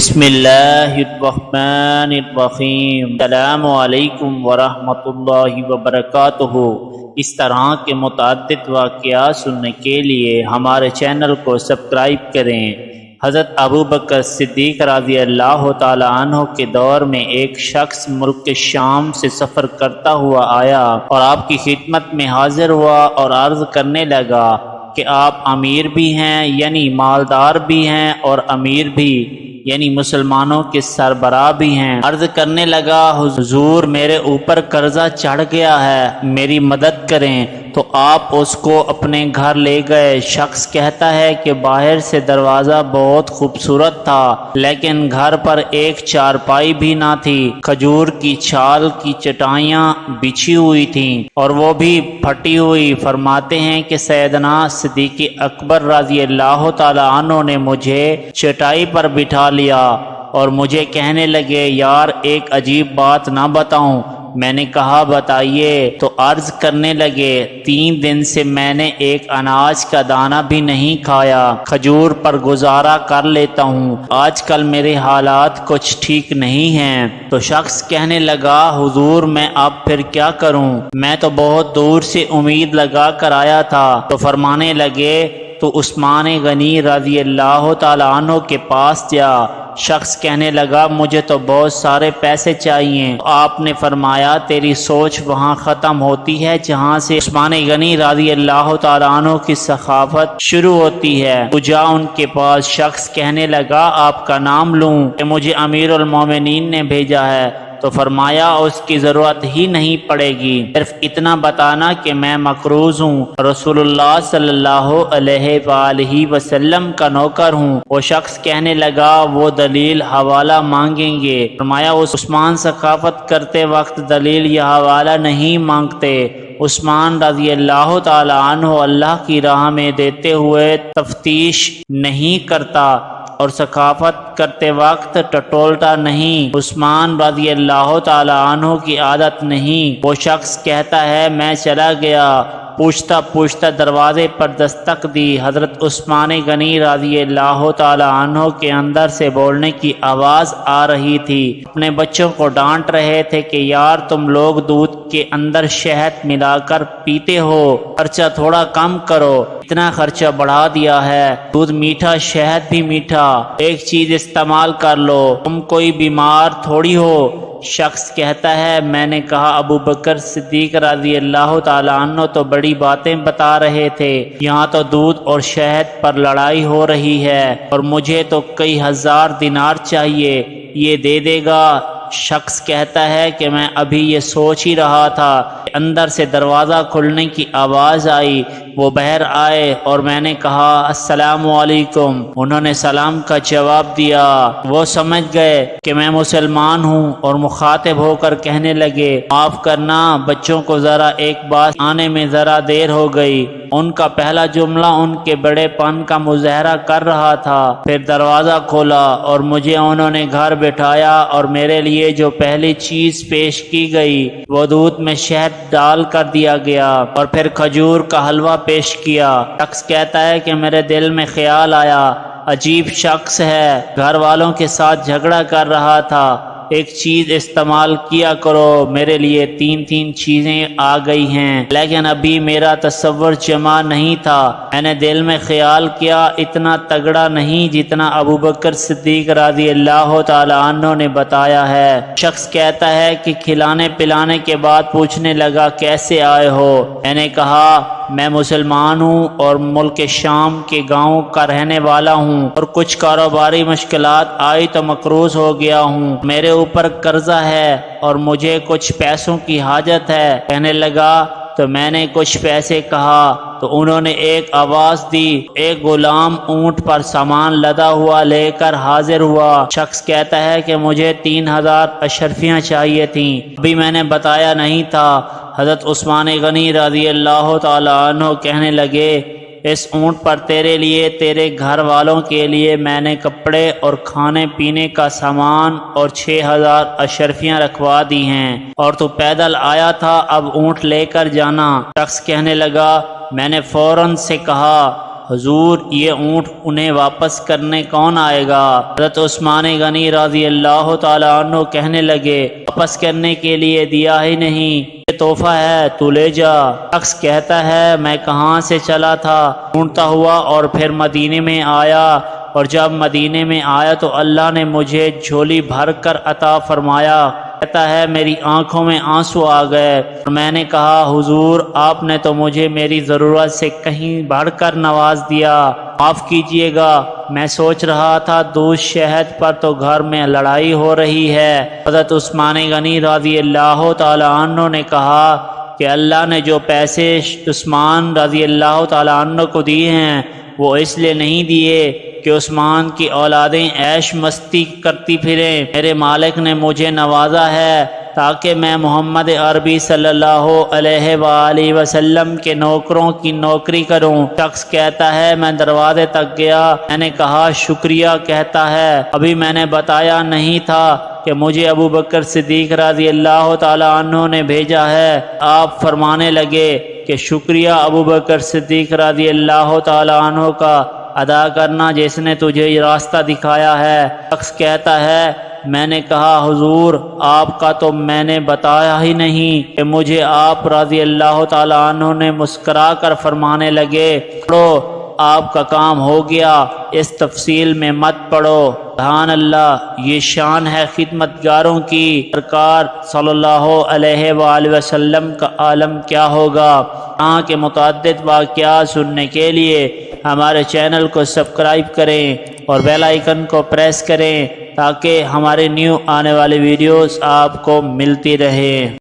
بسم اللہ الرحمن الرحیم۔ السلام علیکم ورحمۃ اللہ وبرکاتہ۔ اس طرح کے متعدد واقعات سننے کے لیے ہمارے چینل کو سبسکرائب کریں۔ حضرت ابوبکر صدیق رضی اللہ تعالی عنہ کے دور میں ایک شخص ملک شام سے سفر کرتا ہوا آیا اور آپ کی خدمت میں حاضر ہوا اور عرض کرنے لگا کہ آپ امیر بھی ہیں یعنی مالدار بھی ہیں اور امیر بھی یعنی مسلمانوں کے سربراہ بھی ہیں۔ عرض کرنے لگا حضور میرے اوپر قرضہ چڑھ گیا ہے، میری مدد کریں۔ تو آپ اس کو اپنے گھر لے گئے۔ شخص کہتا ہے کہ باہر سے دروازہ بہت خوبصورت تھا لیکن گھر پر ایک چارپائی بھی نہ تھی، کھجور کی چھال کی چٹائیاں بچھی ہوئی تھیں اور وہ بھی پھٹی ہوئی۔ فرماتے ہیں کہ سیدنا صدیق اکبر رضی اللہ تعالی عنہ نے مجھے چٹائی پر بٹھا لیا اور مجھے کہنے لگے یار ایک عجیب بات نہ بتاؤں؟ میں نے کہا بتائیے۔ تو عرض کرنے لگے 3 دن سے میں نے ایک اناج کا دانہ بھی نہیں کھایا، کھجور پر گزارا کر لیتا ہوں، آج کل میرے حالات کچھ ٹھیک نہیں ہیں۔ تو شخص کہنے لگا حضور میں اب پھر کیا کروں، میں تو بہت دور سے امید لگا کر آیا تھا۔ تو فرمانے لگے تو عثمان غنی رضی اللہ تعالی عنہ کے پاس جا۔ شخص کہنے لگا مجھے تو بہت سارے پیسے چاہیے۔ آپ نے فرمایا تیری سوچ وہاں ختم ہوتی ہے جہاں سے عثمان غنی رضی اللہ تعالی عنہ کی سخاوت شروع ہوتی ہے، تو جا ان کے پاس۔ شخص کہنے لگا آپ کا نام لوں کہ مجھے امیر المومنین نے بھیجا ہے؟ تو فرمایا اس کی ضرورت ہی نہیں پڑے گی، صرف اتنا بتانا کہ میں مقروض ہوں، رسول اللہ صلی اللہ علیہ وآلہ وسلم کا نوکر ہوں۔ وہ شخص کہنے لگا وہ دلیل حوالہ مانگیں گے۔ فرمایا عثمان سخاوت کرتے وقت دلیل یا حوالہ نہیں مانگتے۔ عثمان رضی اللہ تعالی عنہ اللہ کی راہ میں دیتے ہوئے تفتیش نہیں کرتا اور سخاوت کرتے وقت ٹٹولتا نہیں۔ عثمان رضی اللہ تعالی عنہ کی عادت نہیں۔ وہ شخص کہتا ہے میں چلا گیا، پوچھتا پوچھتا دروازے پر دستک دی۔ حضرت عثمان غنی رضی اللہ تعالی عنہ کے اندر سے بولنے کی آواز آ رہی تھی۔ اپنے بچوں کو ڈانٹ رہے تھے کہ یار تم لوگ دودھ کے اندر شہد ملا کر پیتے ہو، خرچہ تھوڑا کم کرو، اتنا خرچہ بڑھا دیا ہے، دودھ میٹھا شہد بھی میٹھا، ایک چیز استعمال کر لو، تم کوئی بیمار تھوڑی ہو۔ شخص کہتا ہے میں نے کہا ابوبکر صدیق رضی اللہ تعالی عنہ تو بڑی باتیں بتا رہے تھے، یہاں تو دودھ اور شہد پر لڑائی ہو رہی ہے اور مجھے تو کئی ہزار دینار چاہیے، یہ دے دے گا؟ شخص کہتا ہے کہ میں ابھی یہ سوچ ہی رہا تھا کہ اندر سے دروازہ کھلنے کی آواز آئی۔ وہ باہر آئے اور میں نے کہا السلام علیکم، انہوں نے سلام کا جواب دیا۔ وہ سمجھ گئے کہ میں مسلمان ہوں اور مخاطب ہو کر کہنے لگے معاف کرنا بچوں کو ذرا ایک بات آنے میں ذرا دیر ہو گئی۔ ان کا پہلا جملہ ان کے بڑے پن کا مظاہرہ کر رہا تھا۔ پھر دروازہ کھولا اور مجھے انہوں نے گھر بٹھایا اور میرے لیے جو پہلی چیز پیش کی گئی وہ دودھ میں شہد ڈال کر دیا گیا اور پھر کھجور کا حلوہ پیش کیا۔ شخص کہتا ہے کہ میرے دل میں خیال آیا عجیب شخص ہے، گھر والوں کے ساتھ جھگڑا کر رہا تھا، ایک چیز استعمال کیا کرو، میرے لیے 3 چیزیں آ گئی ہیں لیکن ابھی میرا تصور جمع نہیں تھا۔ میں نے دل میں خیال کیا اتنا تگڑا نہیں جتنا ابوبکر صدیق رضی اللہ تعالی عنہ نے بتایا ہے۔ شخص کہتا ہے کہ کھلانے پلانے کے بعد پوچھنے لگا کیسے آئے ہو؟ میں نے کہا میں مسلمان ہوں اور ملک شام کے گاؤں کا رہنے والا ہوں اور کچھ کاروباری مشکلات آئی تو مقروض ہو گیا ہوں، میرے اوپر قرضہ ہے اور مجھے کچھ پیسوں کی حاجت ہے۔ کہنے لگا تو میں نے کچھ پیسے کہا تو انہوں نے ایک آواز دی، ایک غلام اونٹ پر سامان لدا ہوا لے کر حاضر ہوا۔ شخص کہتا ہے کہ مجھے 3000 اشرفیاں چاہیے تھیں، ابھی میں نے بتایا نہیں تھا۔ حضرت عثمان غنی رضی اللہ تعالی عنہ کہنے لگے اس اونٹ پر تیرے لیے تیرے گھر والوں کے لیے میں نے کپڑے اور کھانے پینے کا سامان اور 6000 اشرفیاں رکھوا دی ہیں اور تو پیدل آیا تھا، اب اونٹ لے کر جانا۔ شخص کہنے لگا میں نے فوراً سے کہا حضور یہ اونٹ انہیں واپس کرنے کون آئے گا؟ حضرت عثمان غنی رضی اللہ تعالی عنہ کہنے لگے واپس کرنے کے لیے دیا ہی نہیں، یہ تحفہ ہے تو لے جا۔ شخص کہتا ہے میں کہاں سے چلا تھا، ڈھونڈتا ہوا اور پھر مدینے میں آیا، اور جب مدینے میں آیا تو اللہ نے مجھے جھولی بھر کر عطا فرمایا۔ کہتا ہے میری آنکھوں میں آنسو آ گئے اور میں نے کہا حضور آپ نے تو مجھے میری ضرورت سے کہیں بڑھ کر نواز دیا، معاف کیجئے گا، میں سوچ رہا تھا دودھ شہد پر تو گھر میں لڑائی ہو رہی ہے۔ حضرت عثمان غنی رضی اللہ تعالی عنہ نے کہا کہ اللہ نے جو پیسے عثمان رضی اللہ تعالی عنہ کو دیے ہیں وہ اس لیے نہیں دیے کہ عثمان کی اولادیں عیش مستی کرتی پھریں، میرے مالک نے مجھے نوازا ہے تاکہ میں محمد عربی صلی اللہ علیہ وآلہ وسلم کے نوکروں کی نوکری کروں۔ شخص کہتا ہے میں دروازے تک گیا، میں نے کہا شکریہ، کہتا ہے ابھی میں نے بتایا نہیں تھا کہ مجھے ابو بکر صدیق رضی اللہ تعالی عنہ نے بھیجا ہے۔ آپ فرمانے لگے کہ شکریہ ابو بکر صدیق رضی اللہ تعالی عنہ کا ادا کرنا جس نے تجھے یہ راستہ دکھایا ہے۔ شخص کہتا ہے میں نے کہا حضور آپ کا تو میں نے بتایا ہی نہیں کہ مجھے آپ رضی اللہ تعالی عنہ نے مسکرا کر فرمانے لگے پڑھو آپ کا کام ہو گیا، اس تفصیل میں مت پڑھو۔ سبحان اللہ، یہ شان ہے خدمت گاروں کی، سرکار صلی اللہ علیہ وآلہ وسلم کا عالم کیا ہوگا۔ یہاں کے متعدد واقعات سننے کے لیے ہمارے چینل کو سبسکرائب کریں اور بیل آئیکن کو پریس کریں تاکہ ہمارے نیو آنے والی ویڈیوز آپ کو ملتی رہیں۔